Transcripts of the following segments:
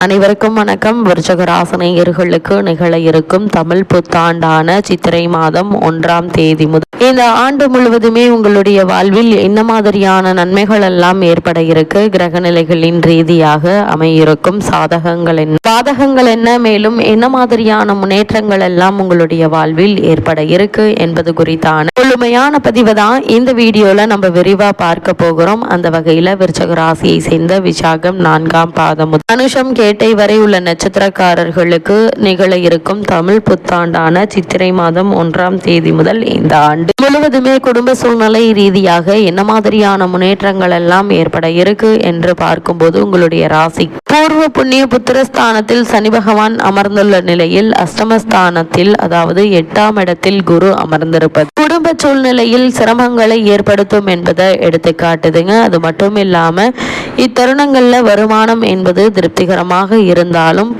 அனைவருக்கும் வணக்கம். விருச்சிக ராசினியர்களுக்கு நிகழ இருக்கும் தமிழ் புத்தாண்டான சித்திரை மாதம் 1ஆம் தேதி முதல் இந்த ஆண்டு முழுவதுமே உங்களுடைய வாழ்வில் என்ன மாதிரியான நன்மைகள் எல்லாம் ஏற்பட இருக்கு, கிரக நிலைகளின் ரீதியாக அமையிருக்கும் சாதகங்கள் என்ன, பாதகங்கள் என்ன, மேலும் என்ன மாதிரியான முன்னேற்றங்கள் எல்லாம் உங்களுடைய வாழ்வில் ஏற்பட இருக்கு என்பது குறித்தான முழுமையான பதிவு தான் இந்த வீடியோல நம்ம விரிவா பார்க்க போகிறோம். அந்த வகையில விருச்சிக ராசியை சேர்ந்த விசாகம் 4ஆம் பாதம் அனுஷம் கேட்டை வரை உள்ள நட்சத்திரக்காரர்களுக்கு நிகழ இருக்கும் தமிழ் புத்தாண்டான சித்திரை மாதம் 1ஆம் தேதி முதல் இந்த ஆண்டு முழுவதுமே குடும்ப சூழ்நிலை ரீதியாக என்ன மாதிரியான முன்னேற்றங்கள் எல்லாம் ஏற்பட இருக்கு என்று பார்க்கும்போது உங்களுடைய ராசி பூர்வ புண்ணிய புத்திரஸ்தானத்தில் சனி பகவான் அமர்ந்துள்ள நிலையில் அஷ்டமஸ்தானத்தில் அதாவது 8ஆம் இடத்தில் குரு அமர்ந்திருப்பது குடும்ப சூழ்நிலையில் சிரமங்களை ஏற்படுத்தும் என்பதை எடுத்து காட்டுதுங்க. அது மட்டும் இல்லாம இத்தருணங்கள்ல வருமானம் என்பது திருப்திகரமாக இருந்தாலும்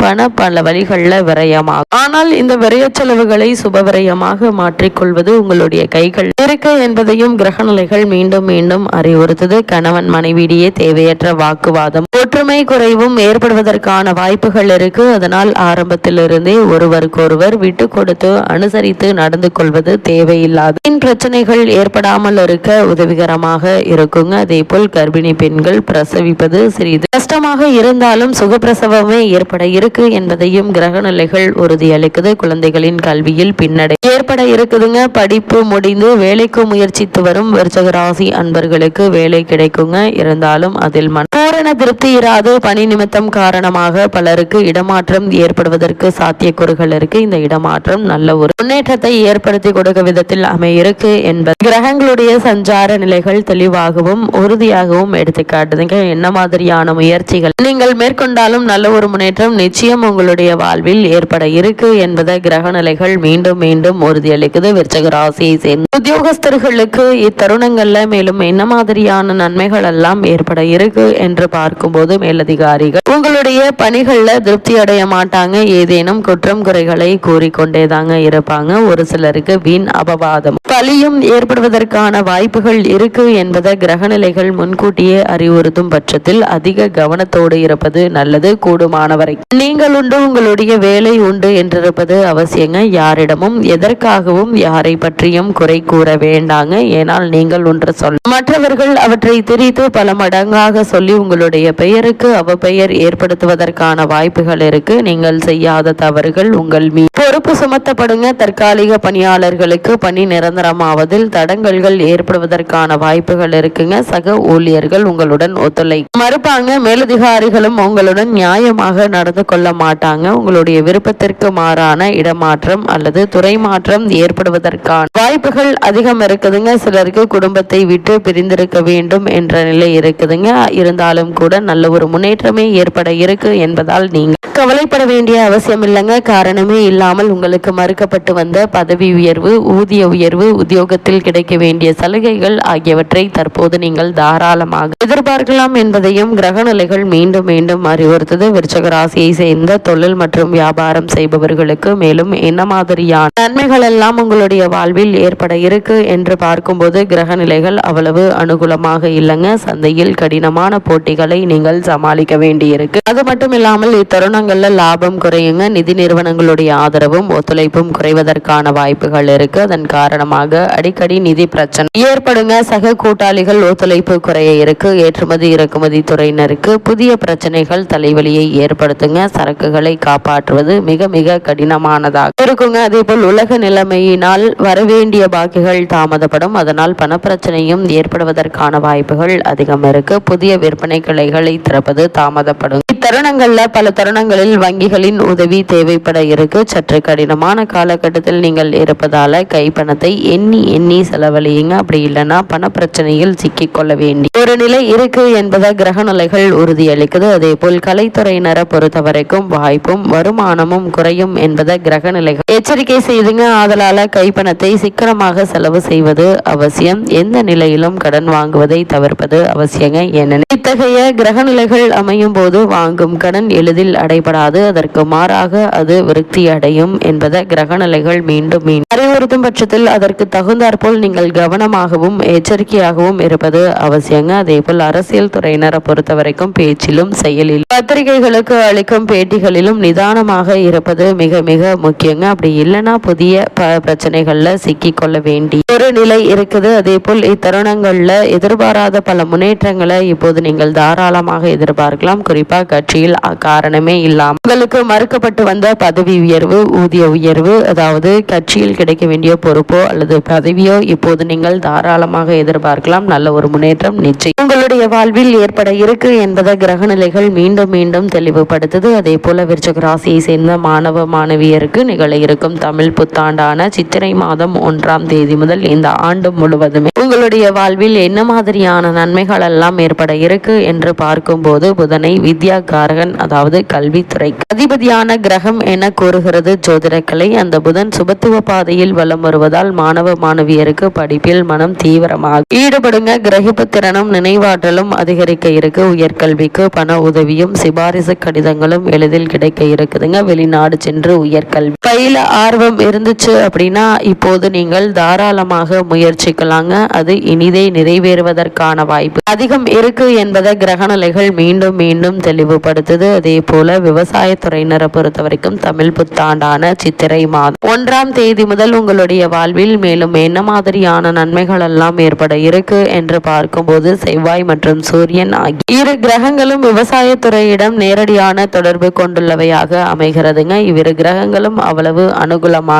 பல வழிகளில் விரயமாகும். ஆனால் இந்த விரய செலவுகளை சுப விரயமாக மாற்றிக்கொள்வது உங்களுடைய கைகள் இருக்கு என்பதையும் கிரகநிலைகள் மீண்டும் மீண்டும் அறிவுறுத்தது. கணவன் மனைவியிடையே தேவையற்ற வாக்குவாதம் ஒற்றுமை குறைவும் ஏற்படுவதற்கான வாய்ப்புகள் இருக்கு. அதனால் ஆரம்பத்திலிருந்தே ஒருவருக்கொருவர் விட்டு கொடுத்து அனுசரித்து நடந்து கொள்வது தேவையில்லாத பிரச்சனைகள் ஏற்படாமல் இருக்க உதவிகரமாக இருக்குங்க. அதே போல் கர்ப்பிணி பெண்கள் பிரசவிப்பது சிறிது கஷ்டமாக இருந்தாலும் சுகப்பிரசவமே ஏற்பட இருக்கு என்பதையும் கிரக நிலைகள் உறுதியளிக்குது. குழந்தைகளின் கல்வியில் பின்னடை ஏற்பட இருக்குதுங்க. படிப்பு முடிந்து வேலைக்கு முயற்சித்து வரும் விருச்சிக ராசி அன்பர்களுக்கு வேலை கிடைக்குங்க. இருந்தாலும் அதில் பூரண திருப்தி இராது. பணி நிமித்தம் காரணமாக பலருக்கு இடமாற்றம் ஏற்படுவதற்கு சாத்தியக்கூறுகள் இருக்கு. இந்த இடமாற்றம் நல்ல ஒரு முன்னேற்றத்தை ஏற்படுத்தி கொடுக்க விதத்தில் அமையிருக்கு என்பது கிரகங்களுடைய சஞ்சார நிலைகள் தெளிவாகவும் உறுதியாகவும் எடுத்து காட்டுதுங்க. என்ன மாதிரியான முயற்சிகள் நீங்கள் மேற்கொண்டாலும் நல்ல ஒரு முன்னேற்றம் நிச்சயம் உங்களுடைய வாழ்வில் ஏற்பட இருக்கு என்பதை கிரக நிலைகள் மீண்டும் மீண்டும் உறுதியளிக்குது. விருச்சிக ராசியை சேர்ந்த உத்தியோகஸ்தர்களுக்கு இத்தருணங்கள்ல மேலும் என்ன மாதிரியான நன்மைகள் எல்லாம் ஏற்பட இருக்கு என்று பார்க்கும்போது மேலதிகாரிகள் உங்களுடைய பணிகள்ல திருப்தி அடைய மாட்டாங்க. ஏதேனும் குற்றம் குறைகளை கூறிக்கொண்டேதாங்க இருப்பாங்க. ஒரு சிலருக்கு வீண் அபவாதம் பலியும் ஏற்படுவதற்கான வாய்ப்புகள் இருக்கு என்பதை கிரகநிலைகள் முன்கூட்டியே அறிவுறுத்தும் பட்சத்தில் அதிக கவனத்தோடு இருப்பது நல்லது. கூடுமானவரை நீங்கள் உண்டு உங்களுடைய வேலை உண்டு என்றிருப்பது அவசியங்க. யாரிடமும் எதற்காகவும் யாரை பற்றியும் குறை கூற வேண்டாங்க. ஏனால் நீங்கள் ஒன்று சொல்ல மற்றவர்கள் அவற்றை திரித்து பல மடங்காக சொல்லி உங்களுடைய பெயருக்கு அவப்பெயர் ஏற்படுத்துவதற்கான வாய்ப்புகள் இருக்கு. நீங்கள் செய்யாத தவறுகள் உங்கள் மீது பொறுப்பு சுமத்தப்படுங்க. தற்காலிக பணியாளர்களுக்கு பணி நிரந்தரமாவதில் தடங்கல்கள் ஏற்படுவதற்கான வாய்ப்புகள் இருக்குங்க. சக ஊழியர்கள் உங்களுடன் ஒத்துழை மறுப்பாங்க. மேலதிகாரிகளும் உங்களுடன் நியாயமாக நடந்து கொள்ள மாட்டாங்க. உங்களுடைய விருப்பத்திற்கு மாறான இடமாற்றம் அல்லது துறை மாற்றம் ஏற்படுவதற்கான வாய்ப்புகள் அதிகம் இருக்குதுங்க. சிலருக்கு குடும்பத்தை விட்டு பிரிந்திருக்க வேண்டும் என்ற நிலை இருக்குதுங்க. இருந்தாலும் கூட நல்ல ஒரு முன்னேற்றமே ஏற்பட இருக்கு என்பதால் நீங்க கவலைப்பட வேண்டிய அவசியம் இல்லைங்க. காரணமே இல்லாமல் உங்களுக்கு மறுக்கப்பட்டு வந்த பதவி உயர்வு, ஊதிய உயர்வு, உத்தியோகத்தில் கிடைக்க வேண்டிய சலுகைகள் ஆகியவற்றை தற்போது நீங்கள் தாராளமாக எதிர்பார்க்கலாம் என்பதையும் கிரகநிலைகள் மீண்டும் மீண்டும் அறிவுறுத்தது. விருச்சிக ராசியை சேர்ந்த தொழில் மற்றும் வியாபாரம் செய்பவர்களுக்கு மேலும் என்ன மாதிரியான நன்மைகள் எல்லாம் உங்களுடைய வாழ்வில் ஏற்பட இருக்கு என்று பார்க்கும்போது கிரகநிலைகள் அவ்வளவு அனுகூலமாக இல்லைங்க. சந்தையில் கடினமான போட்டிகளை நீங்கள் சமாளிக்க வேண்டியிருக்கு. அது மட்டும் இல்லாமல் இத்தருணங்கள்ல லாபம் குறையுங்க. நிதி நிறுவனங்களுடைய ஆதரவும் ஒத்துழைப்பும் குறைவதற்கான வாய்ப்புகள் இருக்கு. அதன் காரணமாக அடிக்கடி நிதி பிரச்சனை ஏற்படுங்க. சக கூட்டாளிகள் ஒத்துழைப்பு குறைய இருக்கு. ஏற்றுமதி இறக்குமதி துறையினருக்கு புதிய பிரச்சனைகள் தலைவலியை ஏற்படுத்துங்க. சரக்குகளை காப்பாற்றுவது மிக மிக கடினமானதாக இருக்குங்க. அதே போல் உலக நிலைமையினால் வரவேண்டிய பாக்கிகள் தாமதப்படும். அதனால் பணப்பிரச்சனையும் ஏற்படுவதற்கான வாய்ப்புகள் அதிகம் இருக்கு. புதிய விற்பனை கிளைகளை திறப்பது தாமதப்படும். இத்தருணங்கள்ல பல தருணங்களில் வங்கிகளின் உதவி தேவைப்பட இருக்கு. சற்று கடினமான காலகட்டத்தில் நீங்கள் இருப்பதால கைப்பணத்தை எண்ணி எண்ணி செலவழியுங்க. அப்படி இல்லைன்னா பண பிரச்சனையில் சிக்கிக்கொள்ள வேண்டிய ஒரு நிலை இருக்கு என்பதை கிரக நிலைகள் உறுதியளிக்குது. அதே போல் கலைத்துறையினரை பொறுத்த வரைக்கும் வாய்ப்பும் வருமானமும் குறையும் என்பதை கிரக நிலைகள் எச்சரிக்கை செய்துங்க. ஆதலால கைப்பணத்தை சிக்கனமாக செலவு செய்வது அவசியம். எந்த நிலையிலும் கடன் வாங்குவதை தவிர்ப்பது அவசியங்க. ஏனெனில் இத்தகைய கிரக நிலைகள் அமையும் போது வாங்கும் கடன் எளிதில் அடை தடைபடாது, அதற்கு மாறாக அது விருத்தி அடையும் என்பதை கிரகநிலைகள் மீண்டும் அறிவுறுத்தும் பட்சத்தில் அதற்கு தகுந்தாற்போல் நீங்கள் கவனமாகவும் எச்சரிக்கையாகவும் இருப்பது அவசியங்க. அதே போல் அரசியல் துறையினரை பொறுத்த வரைக்கும் பேச்சிலும் செயலிலும் பத்திரிகைகளுக்கு அளிக்கும் பேட்டிகளிலும் நிதானமாக இருப்பது மிக மிக முக்கியங்க. அப்படி இல்லைன்னா புதிய பிரச்சனைகள்ல சிக்கிக்கொள்ள வேண்டிய ஒரு நிலை இருக்குது. அதே போல் இத்தருணங்கள்ல எதிர்பாராத பல முன்னேற்றங்களை இப்போது நீங்கள் தாராளமாக எதிர்பார்க்கலாம். குறிப்பா கட்சியில் காரணமே இல்லாமல் உங்களுக்கு மறுக்கப்பட்டு வந்த பதவி உயர்வு, ஊதிய உயர்வு, அதாவது கட்சியில் கிடைக்க வேண்டிய பொறுப்போ அல்லது பதவியோ இப்போது நீங்கள் தாராளமாக எதிர்பார்க்கலாம். நல்ல ஒரு முன்னேற்றம் நிச்சயம் உங்களுடைய வாழ்வில் ஏற்பட இருக்கு என்பதை கிரகநிலைகள் மீண்டும் மீண்டும் தெளிவுபடுத்துது. அதே போல விருச்சிக ராசியை சேர்ந்த மாணவ மாணவியருக்கு நிகழ இருக்கும் தமிழ் புத்தாண்டான சித்திரை மாதம் 1ஆம் தேதி முதல் இந்த ஆண்டு முழுவதுமே உங்களுடைய வாழ்வில் என்ன மாதிரியான நன்மைகள் எல்லாம் ஏற்பட இருக்கு என்று பார்க்கும்போது புதனை வித்யா காரகன், அதாவது கல்வித்துறை அதிபதியான கிரகம் என கூறுகிறது ஜோதிடக்கலை. அந்த புதன் சுபத்துவ பாதையில் வலம் வருவதால் மாணவ மாணவியருக்கு படிப்பில் மனம் தீவிரமாக ஈடுபடுங்க. கிரகிப்பு திறனும் நினைவாற்றலும் அதிகரிக்க இருக்கு. உயர்கல்விக்கு பண உதவியும் சிபாரிசு கடிதங்களும் எளிதில் கிடைக்க இருக்குதுங்க. வெளிநாடு சென்று உயர்கல்வி பயில ஆர்வம் இருந்துச்சு அப்படின்னா இப்போது நீங்கள் தாராளமாக முயற்சிக்கலாங்க. அது இனிதே நிறைவேறுவதற்கான வாய்ப்பு அதிகம் இருக்கு என்பதை கிரகநிலைகள் மீண்டும் மீண்டும் தெளிவுபடுத்துது. அதே போல விவசாயத்துறையினரை பொறுத்த வரைக்கும் தமிழ் புத்தாண்டான சித்திரை மாதம் 1ஆம் தேதி முதல் உங்களுடைய வாழ்வில் மேலும் என்ன மாதிரியான நன்மைகள் எல்லாம் ஏற்பட இருக்கு என்று பார்க்கும்போது செவ்வாய் மற்றும் சூரியன் ஆகிய இரு கிரகங்களும் விவசாயத்துறையிடம் நேரடியான தொடர்பு கொண்டுள்ளவையாக அமைகிறதுங்க. இவ்விரு கிரகங்களும் அவ்வளவு அனுகூலமாக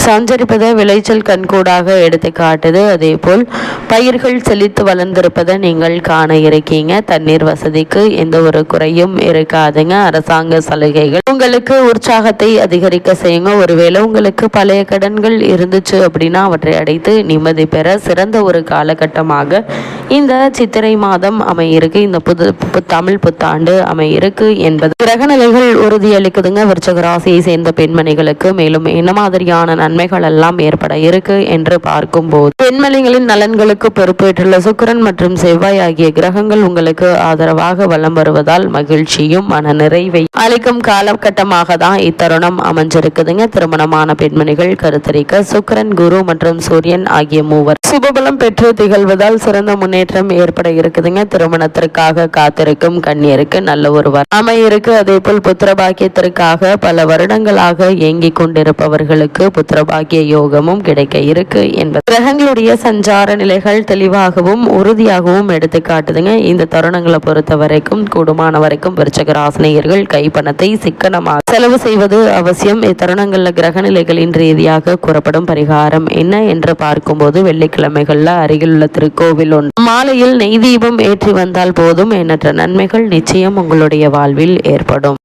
சஞ்சரிப்பதை விளைச்சல் கண்கூடாக எடுத்து காட்டுது. அதே போல் பயிர்கள் செழித்து வளர்ந்திருப்பதை நீங்கள் காண இருக்கீங்க. தண்ணீர் வசதிக்கு எந்த ஒரு குறையும் இருக்காதுங்க. அரசாங்க சலுகைகள் உங்களுக்கு உற்சாகத்தை அதிகரிக்க செய்யுங்க. ஒருவேளை உங்களுக்கு பழைய கடன்கள் இருந்துச்சு அப்படின்னா அவற்றை அடைத்து நிம்மதி பெற சிறந்த ஒரு காலகட்டமாக இந்த சித்திரை மாதம் அமையிருக்கு. இந்த தமிழ் புத்தாண்டு அமையிருக்கு என்பது கிரகநிலைகள் உறுதியளிக்குதுங்க. விருச்சிக ராசியை சேர்ந்த பெண்மணிகளுக்கு மேலும் என்ன மாதிரியான நன்மைகள் எல்லாம் ஏற்பட இருக்கு என்று பார்க்கும்போது பெண்மணிகளின் நலன்களுக்கு பொறுப்பேற்றுள்ள சுக்கிரன் மற்றும் செவ்வாய் ஆகிய கிரகங்கள் உங்களுக்கு ஆதரவாக வலம் வருவதால் மகிழ்ச்சியும் மன நிறைவை அளிக்கும் காலகட்டமாக தான் இத்தருணம் அமைஞ்சிருக்குதுங்க. திருமணமான பெண்மணிகள் கருத்தரிக்க சுக்கிரன், குரு மற்றும் சூரியன் ஆகிய மூவர் சுபபலம் பெற்று திகழ்வதால் சிறந்த முன்னேற்றம் ஏற்பட இருக்குதுங்க. திருமணத்திற்காக காத்திருக்கும் கன்னியருக்கு நல்ல ஒருவர் அமையிருக்கு. அதே போல் புத்திரபாக்கியத்திற்காக பல வருடங்களாக இயங்கிக் கொண்டிருப்பவர்களுக்கு புத்திரபாக்கிய யோகமும் கிடைக்க இருக்கு என்பது கிரகங்களுடைய சஞ்சார நிலைகள் தெளிவாகவும் உறுதியாகவும் எடுத்து காட்டுதுங்க. இந்த தருணங்களை பொறுத்த வரைக்கும் கூடுமான வரைக்கும் விருச்சிக ராசினியர்கள் கைப்பணத்தை சிக்கனமாக செலவு செய்வது அவசியம். இத்தருணங்கள்ல கிரகநிலைகளின் ரீதியாக கூறப்படும் பரிகாரம் என்ன என்று பார்க்கும்போது வெள்ளிக்கிழமைகள்ல அருகில் உள்ள திருக்கோவில் ஒன்று மாலையில் நெய் தீபம் ஏற்றி வந்தால் போதும். எண்ணற்ற நன்மைகள் நிச்சயம் உங்களுடைய வாழ்வில் ஏற்படும்.